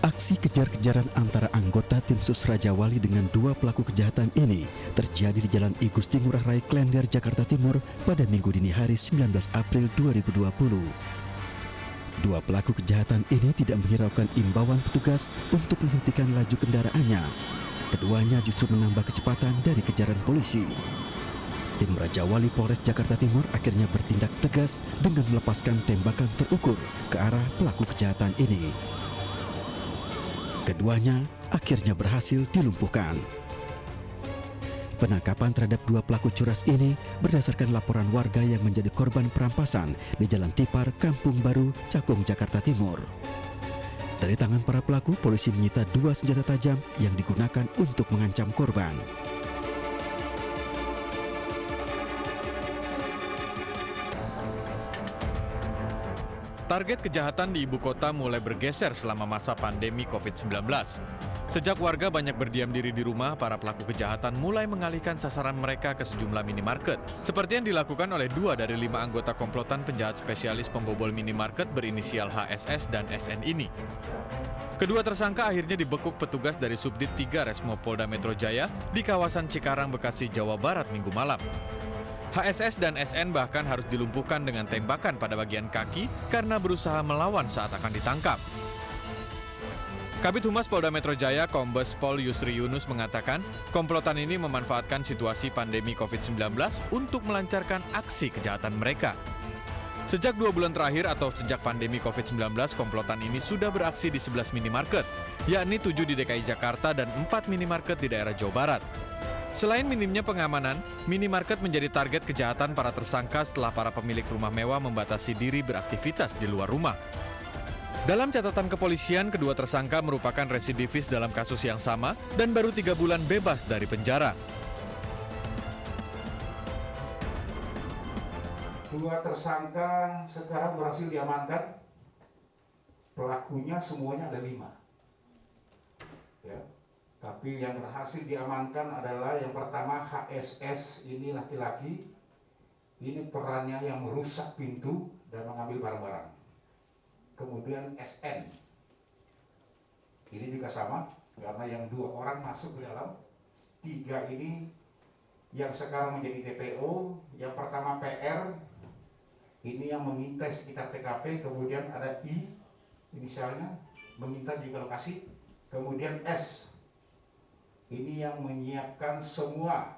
Aksi kejar-kejaran antara anggota tim Sus Raja Wali dengan dua pelaku kejahatan ini terjadi di Jalan I Gusti Ngurah Rai Klender, Jakarta Timur pada Minggu dini hari 19 April 2020. Dua pelaku kejahatan ini tidak menghiraukan imbauan petugas untuk menghentikan laju kendaraannya. Keduanya justru menambah kecepatan dari kejaran polisi. Tim Raja Wali Polres Jakarta Timur akhirnya bertindak tegas dengan melepaskan tembakan terukur ke arah pelaku kejahatan ini. Keduanya akhirnya berhasil dilumpuhkan. Penangkapan terhadap dua pelaku curas ini berdasarkan laporan warga yang menjadi korban perampasan di Jalan Tipar, Kampung Baru, Cakung, Jakarta Timur. Dari tangan para pelaku, polisi menyita dua senjata tajam yang digunakan untuk mengancam korban. Target kejahatan di ibu kota mulai bergeser selama masa pandemi COVID-19. Sejak warga banyak berdiam diri di rumah, para pelaku kejahatan mulai mengalihkan sasaran mereka ke sejumlah minimarket. Seperti yang dilakukan oleh 2 dari 5 anggota komplotan penjahat spesialis pembobol minimarket berinisial HSS dan SN ini. Kedua tersangka akhirnya dibekuk petugas dari Subdit 3 Resmo Polda Metro Jaya di kawasan Cikarang, Bekasi, Jawa Barat Minggu malam. HSS dan SN bahkan harus dilumpuhkan dengan tembakan pada bagian kaki karena berusaha melawan saat akan ditangkap. Kabid Humas Polda Metro Jaya, Kombes Pol Yusri Yunus mengatakan, komplotan ini memanfaatkan situasi pandemi COVID-19 untuk melancarkan aksi kejahatan mereka. Sejak 2 bulan terakhir atau sejak pandemi COVID-19, komplotan ini sudah beraksi di 11 minimarket, yakni 7 di DKI Jakarta dan 4 minimarket di daerah Jawa Barat. Selain minimnya pengamanan, minimarket menjadi target kejahatan para tersangka setelah para pemilik rumah mewah membatasi diri beraktivitas di luar rumah. Dalam catatan kepolisian, kedua tersangka merupakan residivis dalam kasus yang sama dan baru 3 bulan bebas dari penjara. Dua tersangka sekarang berhasil diamankan. Pelakunya semuanya ada 5. Ya. Tapi yang berhasil diamankan adalah yang pertama HSS, ini laki-laki. Ini perannya yang merusak pintu dan mengambil barang-barang. Kemudian SN. Ini juga sama, karena yang 2 orang masuk ke dalam. 3 ini yang sekarang menjadi DPO. Yang pertama PR, ini yang mengintai sekitar TKP. Kemudian ada I, inisialnya, mengintai juga lokasi. Kemudian S, ini yang menyiapkan semua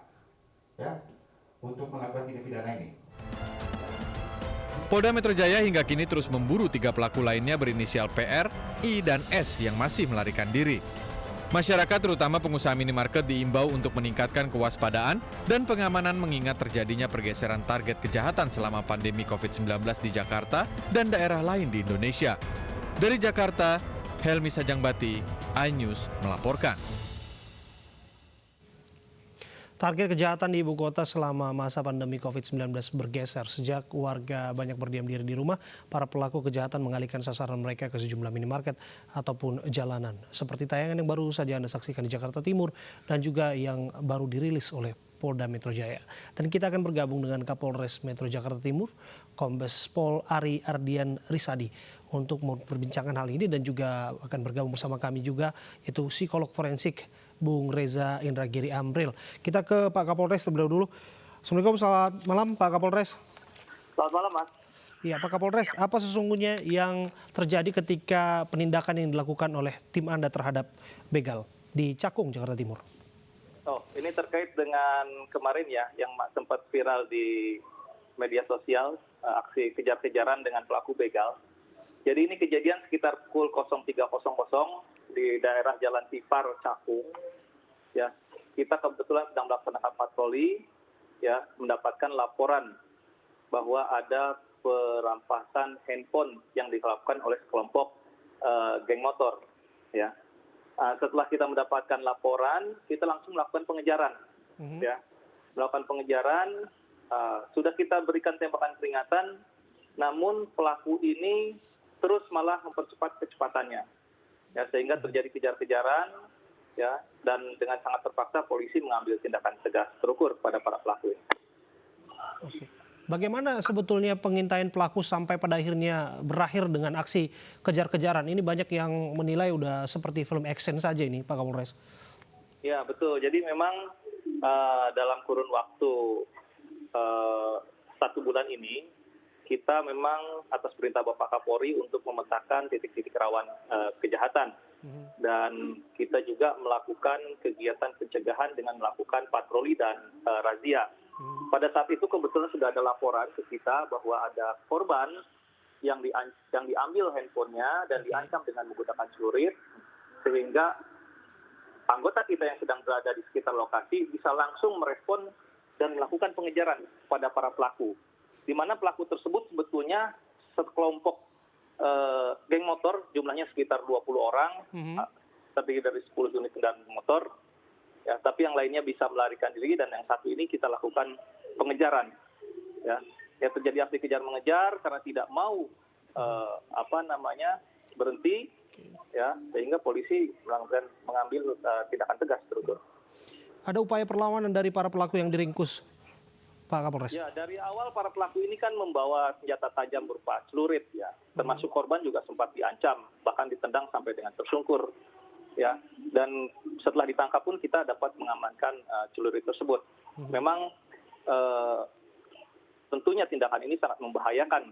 ya untuk melakukan tindak pidana ini. Polda Metro Jaya hingga kini terus memburu 3 pelaku lainnya berinisial PR, I, dan S yang masih melarikan diri. Masyarakat terutama pengusaha minimarket diimbau untuk meningkatkan kewaspadaan dan pengamanan mengingat terjadinya pergeseran target kejahatan selama pandemi COVID-19 di Jakarta dan daerah lain di Indonesia. Dari Jakarta, Helmi Sajangbati, iNews melaporkan. Target kejahatan di ibu kota selama masa pandemi COVID-19 bergeser. Sejak warga banyak berdiam diri di rumah, para pelaku kejahatan mengalihkan sasaran mereka ke sejumlah minimarket ataupun jalanan. Seperti tayangan yang baru saja Anda saksikan di Jakarta Timur dan juga yang baru dirilis oleh Polda Metro Jaya. Dan kita akan bergabung dengan Kapolres Metro Jakarta Timur, Kombes Pol Ari Ardian Risadi, untuk memperbincangkan hal ini dan juga akan bergabung bersama kami juga, yaitu psikolog forensik Bung Reza Indragiri Amril. Kita ke Pak Kapolres terlebih dulu. Assalamualaikum, selamat malam Pak Kapolres. Selamat malam, Mas. Iya, Pak Kapolres, apa sesungguhnya yang terjadi ketika penindakan yang dilakukan oleh tim Anda terhadap begal di Cakung, Jakarta Timur? Oh, ini terkait dengan kemarin ya, yang sempat viral di media sosial, aksi kejar-kejaran dengan pelaku begal. Jadi ini kejadian sekitar pukul 03.00 di daerah Jalan Tipar, Cakung. Ya, kita kebetulan sedang melaksanakan patroli, ya, mendapatkan laporan bahwa ada perampasan handphone yang dilakukan oleh sekelompok geng motor. Ya, setelah kita mendapatkan laporan, kita langsung melakukan pengejaran. Ya, melakukan pengejaran, sudah kita berikan tembakan peringatan, namun pelaku ini terus malah mempercepat kecepatannya. Ya, sehingga terjadi kejar-kejaran, ya, dan dengan sangat terpaksa polisi mengambil tindakan tegas terukur kepada para pelaku ini. Oke. Bagaimana sebetulnya pengintaian pelaku sampai pada akhirnya berakhir dengan aksi kejar-kejaran? Ini banyak yang menilai udah seperti film action saja ini, Pak Kapolres. Ya, betul. Jadi memang dalam kurun waktu 1 bulan ini, kita memang atas perintah Bapak Kapolri untuk memetakan titik-titik rawan kejahatan. Dan kita juga melakukan kegiatan pencegahan dengan melakukan patroli dan razia. Pada saat itu kebetulan sudah ada laporan ke kita bahwa ada korban yang diambil handphonenya dan diancam dengan menggunakan celurit, sehingga anggota kita yang sedang berada di sekitar lokasi bisa langsung merespon dan melakukan pengejaran pada para pelaku. Di mana pelaku tersebut sebetulnya sekelompok geng motor, jumlahnya sekitar 20 orang, terdiri dari 10 unit kendaraan motor. Ya, tapi yang lainnya bisa melarikan diri dan yang satu ini kita lakukan pengejaran. Ya, terjadi aksi kejar mengejar karena tidak mau berhenti, ya, sehingga polisi mengambil tindakan tegas terus. Ada upaya perlawanan dari para pelaku yang diringkus, Pak Kapolres? Ya, dari awal para pelaku ini kan membawa senjata tajam berupa celurit, ya, termasuk korban juga sempat diancam, bahkan ditendang sampai dengan tersungkur. Ya, dan setelah ditangkap pun kita dapat mengamankan celurit tersebut. Memang tentunya tindakan ini sangat membahayakan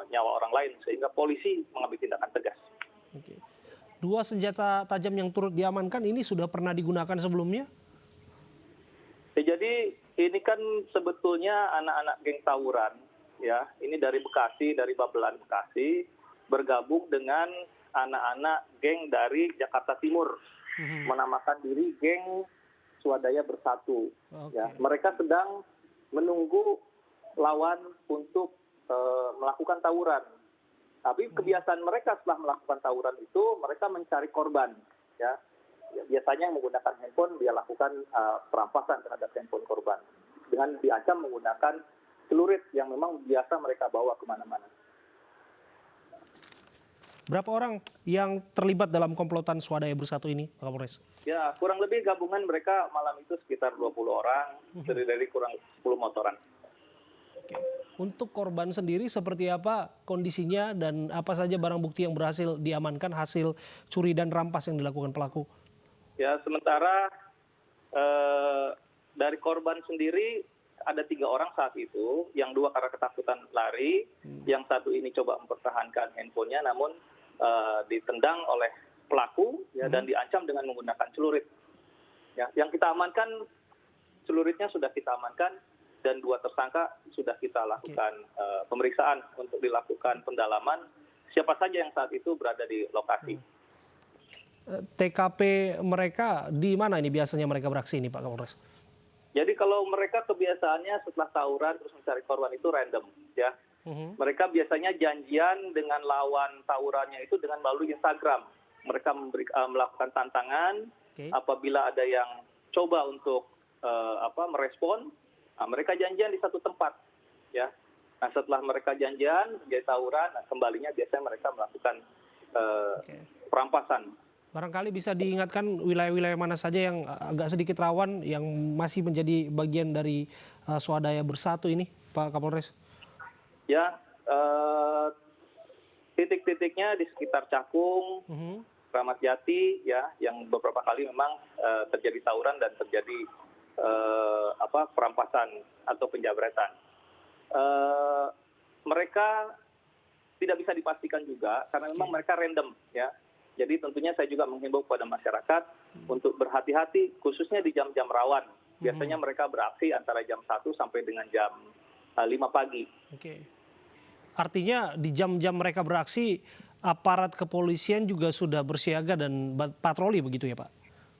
nyawa orang lain sehingga polisi mengambil tindakan tegas. Oke. 2 senjata tajam yang turut diamankan ini sudah pernah digunakan sebelumnya? Ya, jadi ini kan sebetulnya anak-anak geng tawuran, ya, ini dari Bekasi, dari Babelan Bekasi, bergabung dengan anak-anak geng dari Jakarta Timur, menamakan diri geng Swadaya Bersatu. Okay. Ya, mereka sedang menunggu lawan untuk melakukan tawuran. Tapi kebiasaan mereka setelah melakukan tawuran itu mereka mencari korban. Ya, biasanya menggunakan handphone dia lakukan perampasan terhadap handphone korban dengan diancam menggunakan celurit yang memang biasa mereka bawa kemana-mana. Berapa orang yang terlibat dalam komplotan Swadaya Bersatu ini, Pak Kapolres? Ya, kurang lebih gabungan mereka malam itu sekitar 20 orang, terdiri dari kurang 10 motoran. Oke. Untuk korban sendiri seperti apa kondisinya dan apa saja barang bukti yang berhasil diamankan hasil curi dan rampas yang dilakukan pelaku? Ya, sementara dari korban sendiri ada 3 orang saat itu, yang 2 karena ketakutan lari, yang satu ini coba mempertahankan handphonenya namun ditendang oleh pelaku, ya, dan diancam dengan menggunakan celurit. Ya, yang kita amankan, celuritnya sudah kita amankan dan 2 tersangka sudah kita lakukan pemeriksaan untuk dilakukan pendalaman siapa saja yang saat itu berada di lokasi. TKP mereka di mana ini biasanya mereka beraksi ini, Pak Kapolres? Jadi kalau mereka kebiasaannya setelah tawuran terus mencari korban itu random, ya. Mereka biasanya janjian dengan lawan tawurannya itu dengan melalui Instagram. Mereka melakukan tantangan. Apabila ada yang coba untuk merespon, mereka janjian di satu tempat, ya. Nah, setelah mereka janjian jadi tawuran, kembalinya biasanya mereka melakukan perampasan. Barangkali bisa diingatkan wilayah-wilayah mana saja yang agak sedikit rawan yang masih menjadi bagian dari Swadaya Bersatu ini, Pak Kapolres? Ya, titik-titiknya di sekitar Cakung, Kramat Jati, ya, yang beberapa kali memang terjadi tawuran dan terjadi perampasan atau penjabretan. Mereka tidak bisa dipastikan juga karena memang mereka random, ya. Jadi tentunya saya juga menghimbau kepada masyarakat untuk berhati-hati, khususnya di jam-jam rawan. Biasanya mereka beraksi antara jam 1 sampai dengan jam 5 pagi. Oke. Artinya di jam-jam mereka beraksi, aparat kepolisian juga sudah bersiaga dan patroli begitu ya, Pak?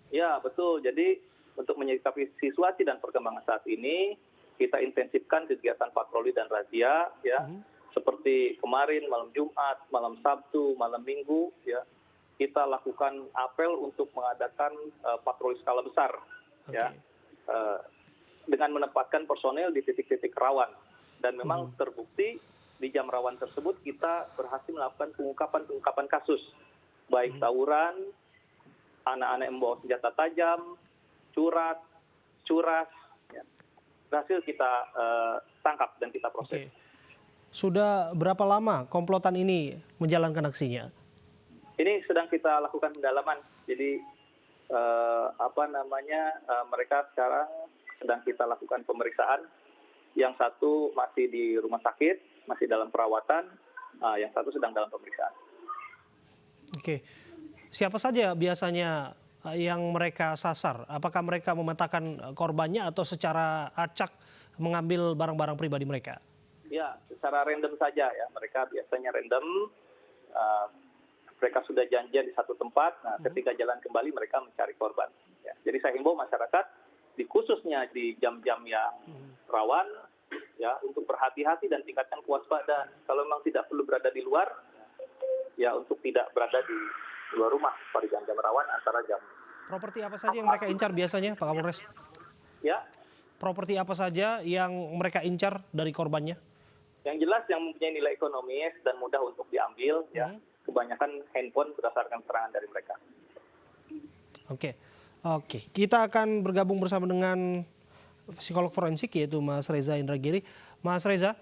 Ya, betul. Jadi untuk menyikapi situasi dan perkembangan saat ini, kita intensifkan kegiatan patroli dan razia, ya. Seperti kemarin malam Jumat, malam Sabtu, malam Minggu, ya. Kita lakukan apel untuk mengadakan patroli skala besar, ya, dengan menempatkan personel di titik-titik rawan. Dan memang terbukti di jam rawan tersebut kita berhasil melakukan pengungkapan kasus, baik tawuran, anak-anak yang membawa senjata tajam, curas, ya. Berhasil kita tangkap dan kita proses. proses. Oke. Sudah berapa lama komplotan ini menjalankan aksinya? Ini sedang kita lakukan pendalaman. Jadi mereka sekarang sedang kita lakukan pemeriksaan. Yang satu masih di rumah sakit, masih dalam perawatan. Yang satu sedang dalam pemeriksaan. Oke. Siapa saja biasanya yang mereka sasar? Apakah mereka memetakan korbannya atau secara acak mengambil barang-barang pribadi mereka? Ya, secara random saja ya. Mereka biasanya random. Mereka sudah janjian di satu tempat. Nah, ketika jalan kembali mereka mencari korban. Ya, jadi saya himbau masyarakat, khususnya di jam-jam yang rawan, ya untuk berhati-hati dan tingkatkan kewaspadaan. Kalau memang tidak perlu berada di luar, ya untuk tidak berada di luar rumah pada jam-jam rawan antara jam. Properti apa saja yang mereka incar biasanya, Pak Kapolres? Ya. Properti apa saja yang mereka incar dari korbannya? Yang jelas yang mempunyai nilai ekonomis dan mudah untuk diambil, ya. Kebanyakan handphone berdasarkan keterangan dari mereka. Oke, kita akan bergabung bersama dengan psikolog forensik yaitu Mas Reza Indragiri. Mas Reza,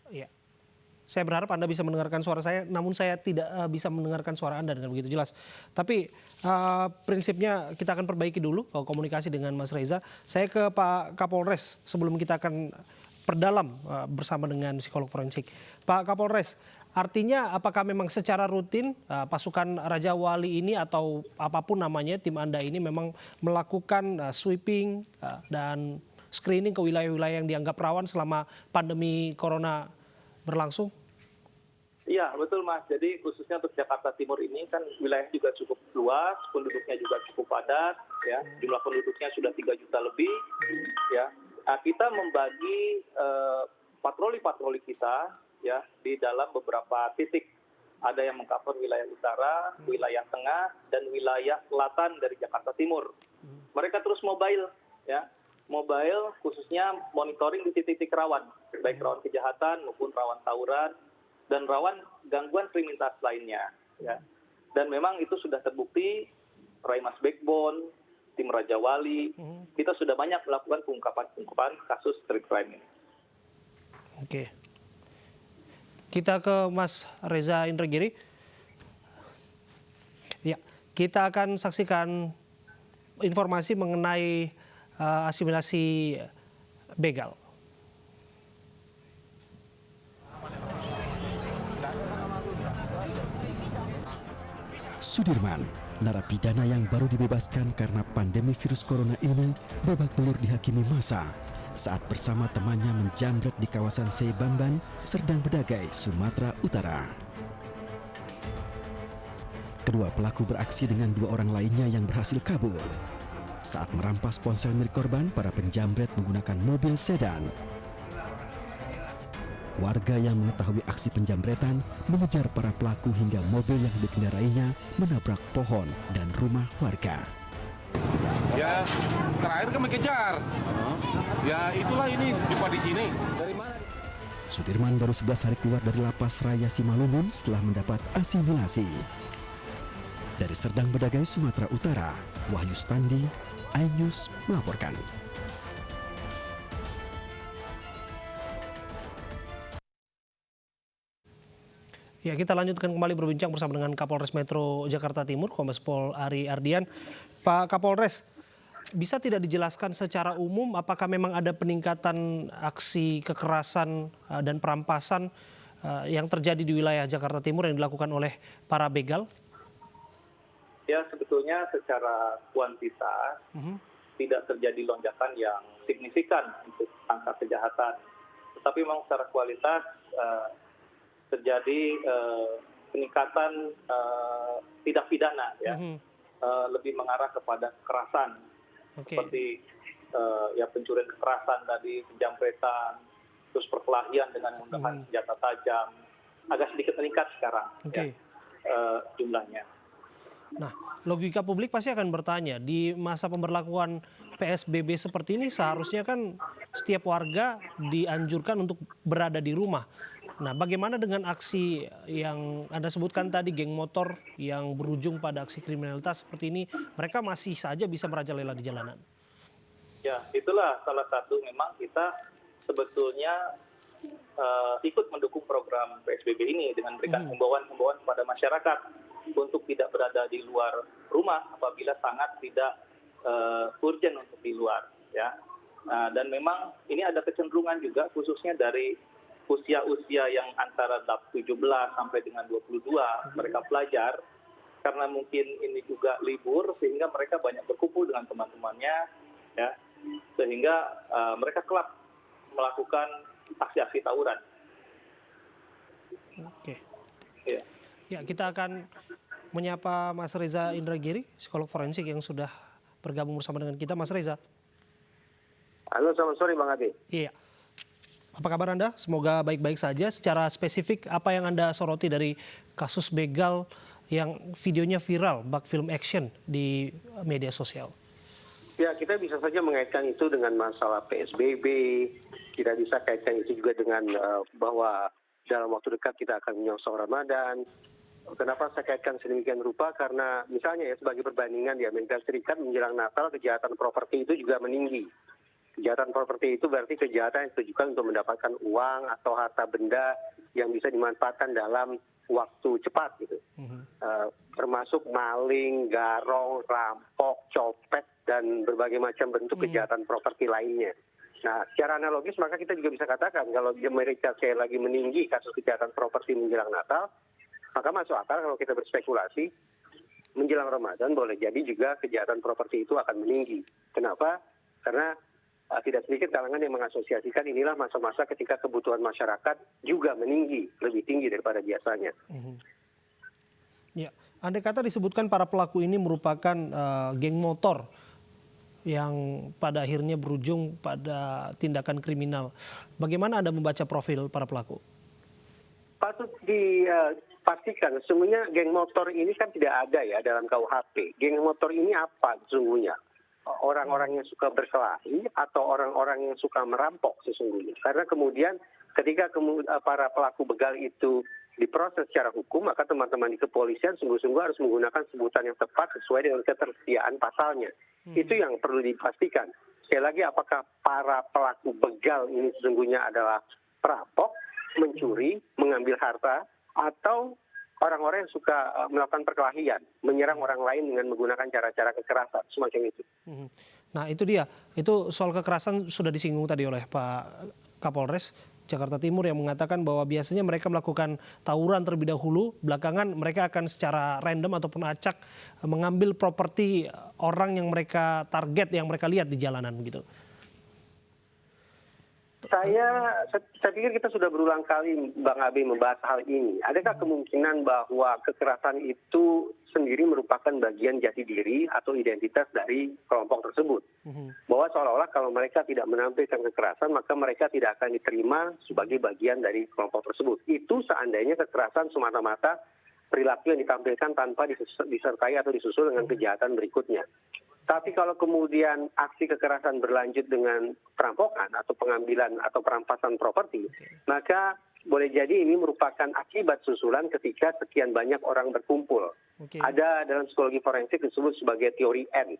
ya, saya berharap Anda bisa mendengarkan suara saya, namun saya tidak bisa mendengarkan suara Anda dengan begitu jelas. Tapi prinsipnya kita akan perbaiki dulu komunikasi dengan Mas Reza. Saya ke Pak Kapolres sebelum kita akan perdalam bersama dengan psikolog forensik. Pak Kapolres, artinya apakah memang secara rutin pasukan Raja Wali ini atau apapun namanya tim Anda ini memang melakukan sweeping dan screening ke wilayah-wilayah yang dianggap rawan selama pandemi corona berlangsung? Iya, betul Mas. Jadi khususnya untuk Jakarta Timur ini kan wilayah juga cukup luas, penduduknya juga cukup padat, ya. Jumlah penduduknya sudah 3 juta lebih, ya. Nah, kita membagi patroli-patroli kita, ya, di dalam beberapa titik. Ada yang mengcover wilayah utara, wilayah tengah, dan wilayah selatan dari Jakarta Timur. Mereka terus mobile, ya. Mobile khususnya monitoring di titik-titik rawan, baik rawan kejahatan maupun rawan tawuran dan rawan gangguan kriminalitas lainnya. Ya. Dan memang itu sudah terbukti, Raimas Backbone, tim Raja Wali, kita sudah banyak melakukan pengungkapan kasus street crime ini. Oke, kita ke Mas Reza Indragiri. Ya, kita akan saksikan informasi mengenai asimilasi begal. Sudirman, narapidana yang baru dibebaskan karena pandemi virus corona ini babak belur dihakimi massa saat bersama temannya menjamret di kawasan Seibamban, Serdang Bedagai, Sumatera Utara. Kedua pelaku beraksi dengan 2 orang lainnya yang berhasil kabur. Saat merampas ponsel milik korban, para penjamret menggunakan mobil sedan. Warga yang mengetahui aksi penjamretan mengejar para pelaku hingga mobil yang dikendarainya menabrak pohon dan rumah warga. Ya, terakhir kami kejar. Ya, itulah ini, jumpa di sini. Dari mana? Sudirman baru 11 hari keluar dari lapas Raya Simalungun setelah mendapat asimilasi. Dari Serdang Bedagai, Sumatera Utara, Wahyu Standi, iNews melaporkan. Ya, kita lanjutkan kembali berbincang bersama dengan Kapolres Metro Jakarta Timur, Kombes Pol Ari Ardian. Pak Kapolres, bisa tidak dijelaskan secara umum apakah memang ada peningkatan aksi kekerasan dan perampasan yang terjadi di wilayah Jakarta Timur yang dilakukan oleh para begal? Ya, sebetulnya secara kuantitas tidak terjadi lonjakan yang signifikan untuk angka kejahatan. Tetapi memang secara kualitas terjadi peningkatan tindak pidana, ya, lebih mengarah kepada kekerasan, seperti ya pencurian kekerasan tadi, penjamretan, terus perkelahian dengan menggunakan senjata tajam, agak sedikit meningkat sekarang ya, jumlahnya. Nah, logika publik pasti akan bertanya, di masa pemberlakuan PSBB seperti ini seharusnya kan setiap warga dianjurkan untuk berada di rumah. Nah, bagaimana dengan aksi yang Anda sebutkan tadi, geng motor yang berujung pada aksi kriminalitas seperti ini, mereka masih saja bisa merajalela di jalanan? Ya, itulah salah satu memang kita sebetulnya ikut mendukung program PSBB ini dengan memberikan himbauan-himbauan kepada masyarakat untuk tidak berada di luar rumah apabila sangat tidak urgent untuk di luar, ya. Dan memang ini ada kecenderungan juga khususnya dari usia-usia yang antara 17 sampai dengan 22, mereka pelajar, karena mungkin ini juga libur sehingga mereka banyak berkumpul dengan teman-temannya, ya, sehingga mereka kelak melakukan aksi-aksi tawuran. Oke. Ya. Ya, kita akan menyapa Mas Reza Indragiri, psikolog forensik yang sudah bergabung bersama dengan kita. Mas Reza. Halo, selamat sore Bang Ade. Iya. Apa kabar Anda? Semoga baik-baik saja. Secara spesifik, apa yang Anda soroti dari kasus begal yang videonya viral, bak film action di media sosial? Ya, kita bisa saja mengaitkan itu dengan masalah PSBB. Kita bisa kaitkan itu juga dengan bahwa dalam waktu dekat kita akan menyongsong Ramadan. Kenapa saya kaitkan sedemikian rupa? Karena misalnya ya sebagai perbandingan di Amerika Serikat menjelang Natal, kejahatan properti itu juga meninggi. Kejahatan properti itu berarti kejahatan yang ditujukan untuk mendapatkan uang atau harta benda yang bisa dimanfaatkan dalam waktu cepat gitu. Termasuk maling, garong, rampok, copet, dan berbagai macam bentuk kejahatan properti lainnya. Nah, secara analogis maka kita juga bisa katakan kalau di Amerika sekali lagi meninggi kasus kejahatan properti menjelang Natal, maka masuk akal kalau kita berspekulasi menjelang Ramadan boleh jadi juga kejahatan properti itu akan meninggi. Kenapa? Karena tidak sedikit kalangan yang mengasosiasikan inilah masa-masa ketika kebutuhan masyarakat juga meninggi, lebih tinggi daripada biasanya. Ya, andai kata disebutkan para pelaku ini merupakan geng motor yang pada akhirnya berujung pada tindakan kriminal. Bagaimana Anda membaca profil para pelaku? Patut dipastikan, sesungguhnya geng motor ini kan tidak ada ya dalam KUHP. Geng motor ini apa sesungguhnya? Orang-orang yang suka berkelahi atau orang-orang yang suka merampok sesungguhnya. Karena kemudian ketika para pelaku begal itu diproses secara hukum, maka teman-teman di kepolisian sungguh-sungguh harus menggunakan sebutan yang tepat sesuai dengan ketersediaan pasalnya. Itu yang perlu dipastikan. Sekali lagi, apakah para pelaku begal ini sesungguhnya adalah perampok, mencuri, mengambil harta, atau orang-orang yang suka melakukan perkelahian, menyerang orang lain dengan menggunakan cara-cara kekerasan, semacam itu. Nah itu dia, itu soal kekerasan sudah disinggung tadi oleh Pak Kapolres Jakarta Timur yang mengatakan bahwa biasanya mereka melakukan tawuran terlebih dahulu, belakangan mereka akan secara random ataupun acak mengambil properti orang yang mereka target, yang mereka lihat di jalanan begitu. Saya pikir kita sudah berulang kali Bang Abi membahas hal ini. Adakah kemungkinan bahwa kekerasan itu sendiri merupakan bagian jati diri atau identitas dari kelompok tersebut? Bahwa seolah-olah kalau mereka tidak menampilkan kekerasan, maka mereka tidak akan diterima sebagai bagian dari kelompok tersebut. Itu seandainya kekerasan semata-mata perilaku yang ditampilkan tanpa disertai atau disusul dengan kejahatan berikutnya. Tapi kalau kemudian aksi kekerasan berlanjut dengan perampokan atau pengambilan atau perampasan properti, maka boleh jadi ini merupakan akibat susulan ketika sekian banyak orang berkumpul. Ada dalam psikologi forensik disebut sebagai teori N.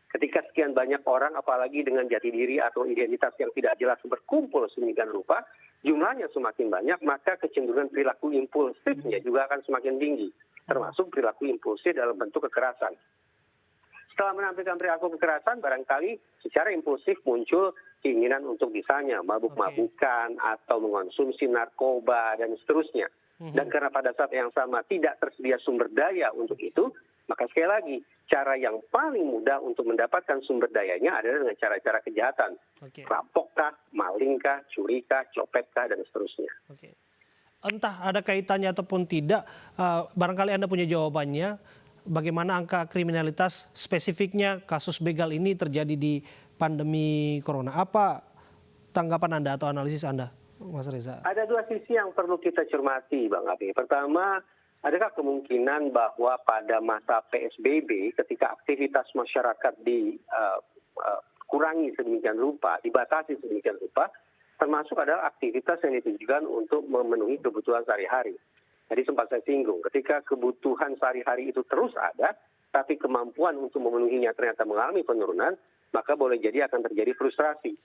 Ketika sekian banyak orang, apalagi dengan jati diri atau identitas yang tidak jelas berkumpul sedemikian rupa, jumlahnya semakin banyak, maka kecenderungan perilaku impulsifnya juga akan semakin tinggi, termasuk perilaku impulsif dalam bentuk kekerasan. Setelah menampilkan perilaku kekerasan, barangkali secara impulsif muncul keinginan untuk misalnya mabuk-mabukan atau mengonsumsi narkoba dan seterusnya. Dan karena pada saat yang sama tidak tersedia sumber daya untuk itu, maka sekali lagi cara yang paling mudah untuk mendapatkan sumber dayanya adalah dengan cara-cara kejahatan. Rampokkah, malingkah, curikah, copetkah, dan seterusnya. Entah ada kaitannya ataupun tidak, barangkali Anda punya jawabannya. Bagaimana angka kriminalitas spesifiknya kasus begal ini terjadi di pandemi corona? Apa tanggapan Anda atau analisis Anda, Mas Reza? Ada dua sisi yang perlu kita cermati, Bang Abi. Pertama, adakah kemungkinan bahwa pada masa PSBB ketika aktivitas masyarakat dikurangi sedemikian rupa, dibatasi sedemikian rupa, termasuk adalah aktivitas yang ditujukan untuk memenuhi kebutuhan sehari-hari. Jadi sempat saya singgung, ketika kebutuhan sehari-hari itu terus ada, tapi kemampuan untuk memenuhinya ternyata mengalami penurunan, maka boleh jadi akan terjadi frustrasi.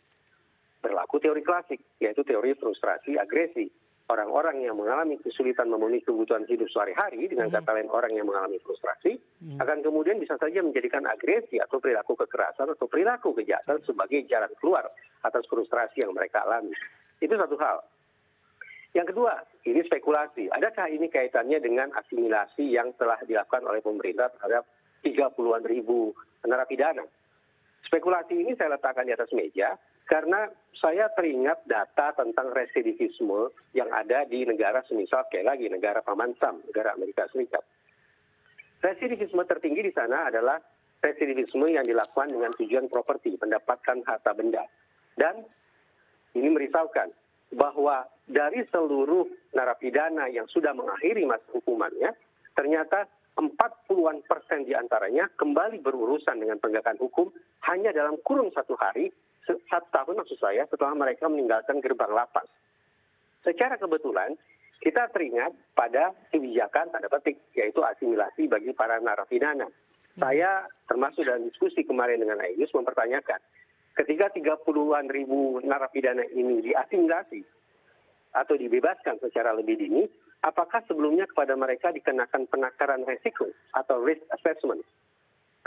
Berlaku teori klasik, yaitu teori frustrasi agresi. Orang-orang yang mengalami kesulitan memenuhi kebutuhan hidup sehari-hari, dengan kata lain orang yang mengalami frustrasi, akan kemudian bisa saja menjadikan agresi atau perilaku kekerasan atau perilaku kejahatan sebagai jalan keluar atas frustrasi yang mereka alami. Itu satu hal. Yang kedua, ini spekulasi. Adakah ini kaitannya dengan asimilasi yang telah dilakukan oleh pemerintah terhadap 30-an ribu narapidana? Spekulasi ini saya letakkan di atas meja karena saya teringat data tentang residivisme yang ada di negara semisal sekali lagi negara Paman Sam, negara Amerika Serikat. Residivisme tertinggi di sana adalah residivisme yang dilakukan dengan tujuan properti, mendapatkan harta benda. Dan ini merisaukan bahwa dari seluruh narapidana yang sudah mengakhiri masa hukumannya, ternyata 40% diantaranya kembali berurusan dengan penegakan hukum hanya dalam kurun 1 hari, 1 tahun maksud saya, setelah mereka meninggalkan gerbang lapas. Secara kebetulan, kita teringat pada kebijakan tanda petik, yaitu asimilasi bagi para narapidana. Saya termasuk dalam diskusi kemarin dengan Aegis mempertanyakan, ketika 30-an ribu narapidana ini diasimilasi atau dibebaskan secara lebih dini, apakah sebelumnya kepada mereka dikenakan penakaran resiko atau risk assessment?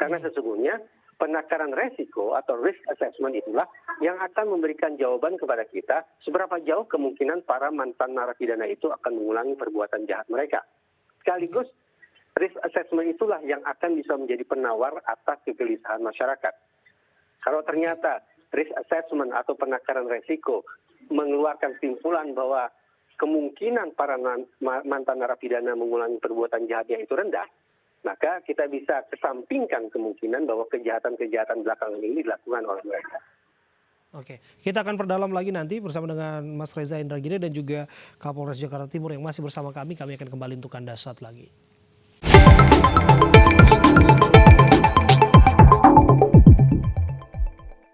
Karena sesungguhnya penakaran resiko atau risk assessment itulah yang akan memberikan jawaban kepada kita seberapa jauh kemungkinan para mantan narapidana itu akan mengulangi perbuatan jahat mereka. Sekaligus risk assessment itulah yang akan bisa menjadi penawar atas kegelisahan masyarakat. Kalau ternyata risk assessment atau penakaran resiko mengeluarkan kesimpulan bahwa kemungkinan para mantan narapidana mengulangi perbuatan jahatnya itu rendah, maka kita bisa kesampingkan kemungkinan bahwa kejahatan-kejahatan belakangan ini dilakukan oleh mereka. Oke, kita akan perdalam lagi nanti bersama dengan Mas Reza Indragiri dan juga Kapolres Jakarta Timur yang masih bersama kami. Kami akan kembali untuk Anda saat lagi.